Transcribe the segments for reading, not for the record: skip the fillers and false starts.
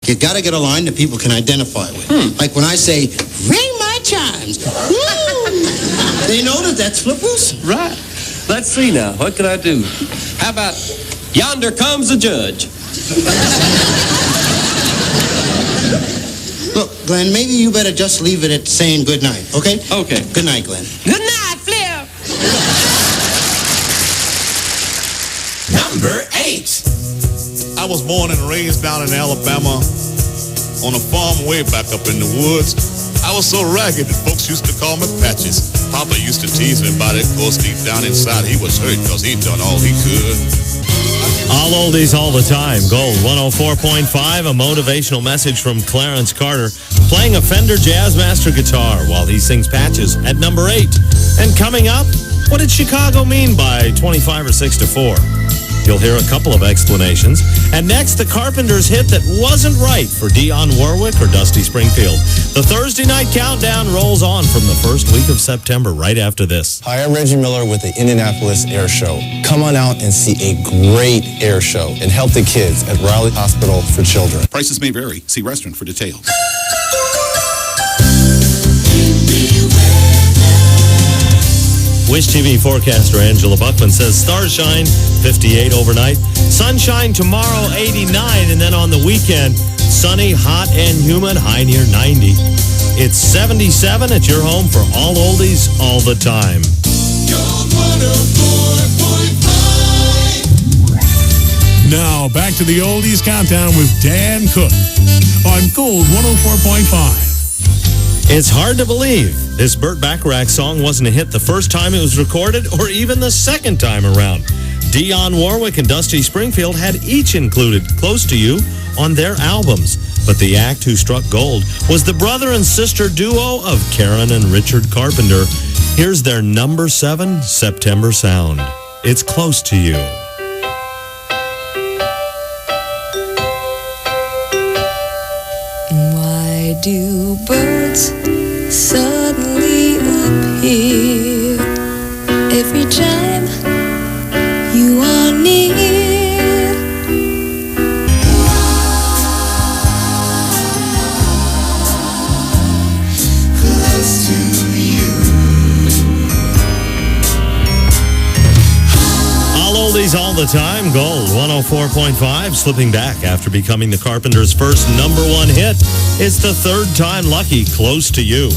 You got to get a line that people can identify with. Like when I say, ring my chimes. Woo! They know that that's Flip Wilson. Right. Let's see now. What can I do? How about Yonder Comes the Judge? Look, Glenn, maybe you better just leave it at saying good night, okay? Okay. Good night, Glenn. Good night, Flip. Number 8. I was born and raised down in Alabama on a farm way back up in the woods. I was so ragged that folks used to call me Patches. Papa used to tease me about it. Of course, deep down inside, he was hurt because he'd done all he could. All oldies all the time. Gold 104.5, a motivational message from Clarence Carter, playing a Fender Jazzmaster guitar while he sings Patches at number 8. And coming up, what did Chicago mean by 25 or 6 to 4? You'll hear a couple of explanations. And next, the Carpenters' hit that wasn't right for Dionne Warwick or Dusty Springfield. The Thursday night countdown rolls on from the first week of September right after this. Hi, I'm Reggie Miller with the Indianapolis Air Show. Come on out and see a great air show and help the kids at Riley Hospital for Children. Prices may vary. See restaurant for details. Wish TV forecaster Angela Buckman says stars shine 58 overnight, sunshine tomorrow 89, and then on the weekend sunny, hot, and humid, high near 90. It's 77 at your home for all oldies all the time. Now back to the oldies countdown with Dan Cook on Gold 104.5. It's hard to believe this Burt Bacharach song wasn't a hit the first time it was recorded or even the second time around. Dionne Warwick and Dusty Springfield had each included Close to You on their albums. But the act who struck gold was the brother and sister duo of Karen and Richard Carpenter. Here's their number 7 September sound. It's Close to You. Why do birds suddenly appear every time you are near? Close to you. All oldies all the time. Gold 104.5, slipping back after becoming the Carpenters' first number 1 hit. It's the third time lucky, Close to You.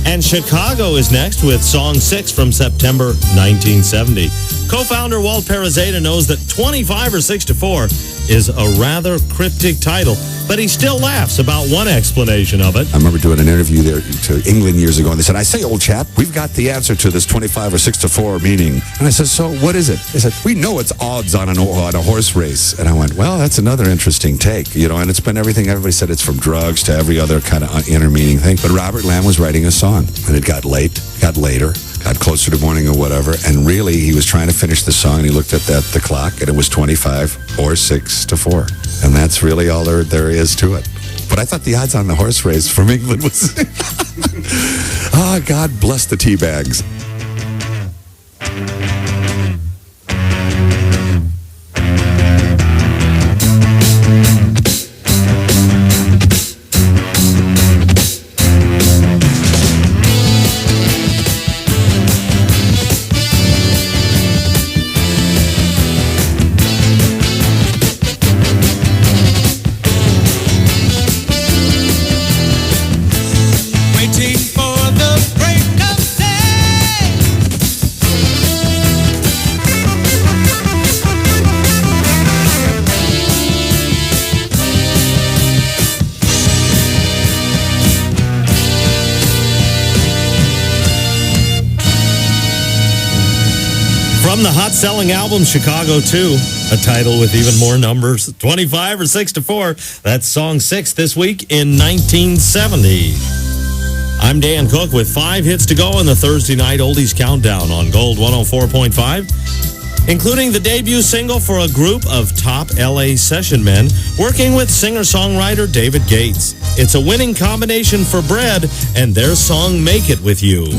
And Chicago is next with song 6 from September 1970. Co-founder Walt Perazeta knows that 25 or 6 to 4 is a rather cryptic title, but he still laughs about one explanation of it. I remember doing an interview there to England years ago, and they said, I say, old chap, we've got the answer to this 25 or 6 to 4 meaning. And I said, so what is it? They said, we know it's odds on a horse race. And I went, well, that's another interesting take, and it's been everything. Everybody said it's from drugs to every other kind of inner meaning thing. But Robert Lamb was writing a song, and it got later, got closer to morning or whatever, and really he was trying to finish the song, and he looked at the clock, and it was 25 or 6 to 4. And that's really all there is to it. But I thought the odds on the horse race from England was... God bless the tea bags. From the hot-selling album Chicago 2, a title with even more numbers, 25 or 6 to 4. That's song 6 this week in 1970. I'm Dan Cook with 5 hits to go in the Thursday night oldies countdown on Gold 104.5, including the debut single for a group of top LA session men working with singer-songwriter David Gates. It's a winning combination for Bread and their song Make It With You.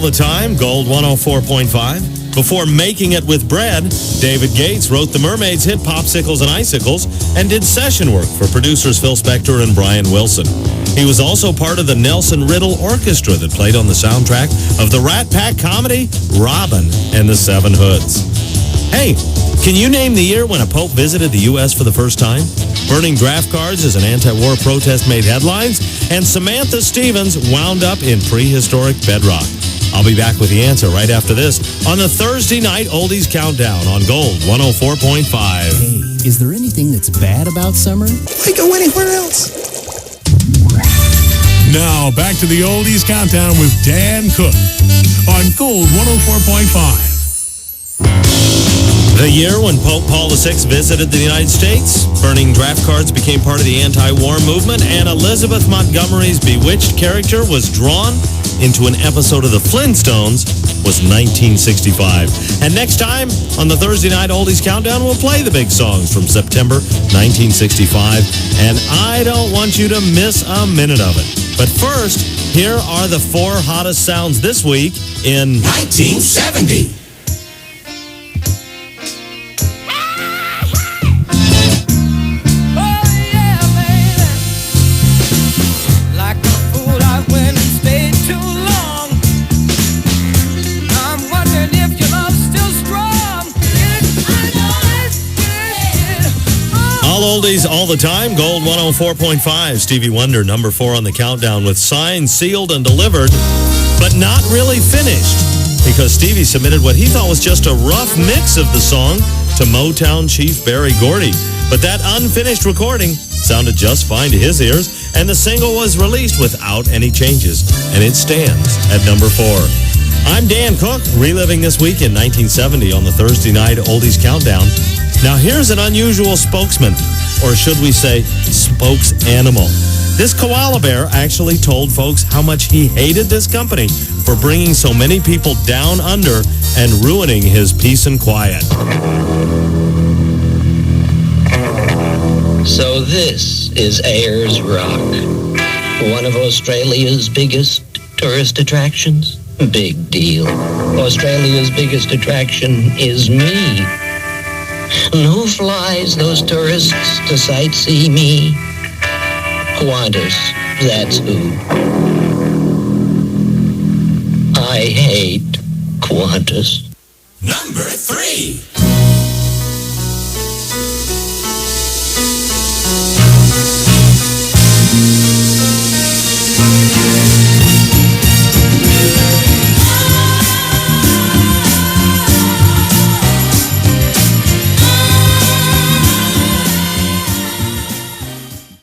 the time, Gold 104.5. Before making it with Bread, David Gates wrote the Mermaids' hit Popsicles and Icicles and did session work for producers Phil Spector and Brian Wilson. He was also part of the Nelson Riddle Orchestra that played on the soundtrack of the Rat Pack comedy Robin and the Seven Hoods. Hey, can you name the year when a pope visited the U.S. for the first time? Burning draft cards as an anti-war protest made headlines, and Samantha Stevens wound up in prehistoric bedrock. I'll be back with the answer right after this on the Thursday Night Oldies Countdown on Gold 104.5. Hey, is there anything that's bad about summer? Why go anywhere else? Now, back to the Oldies Countdown with Dan Cook on Gold 104.5. The year when Pope Paul VI visited the United States, burning draft cards became part of the anti-war movement, and Elizabeth Montgomery's bewitched character was drawn into an episode of The Flintstones was 1965. And next time on the Thursday Night Oldies Countdown, we'll play the big songs from September 1965, and I don't want you to miss a minute of it. But first, here are the 4 hottest sounds this week in 1970. All oldies, all the time. Gold 104.5. Stevie Wonder, number 4 on the countdown with Signed, Sealed, and Delivered, but not really finished, because Stevie submitted what he thought was just a rough mix of the song to Motown chief Berry Gordy. But that unfinished recording sounded just fine to his ears, and the single was released without any changes, and it stands at number 4. I'm Dan Cook, reliving this week in 1970 on the Thursday Night Oldies Countdown. Now here's an unusual spokesman, or should we say spokes animal. This koala bear actually told folks how much he hated this company for bringing so many people down under and ruining his peace and quiet. So this is Ayers Rock, one of Australia's biggest tourist attractions. Big deal. Australia's biggest attraction is me. And who flies those tourists to sightsee me? Qantas, that's who. I hate Qantas. Number 3.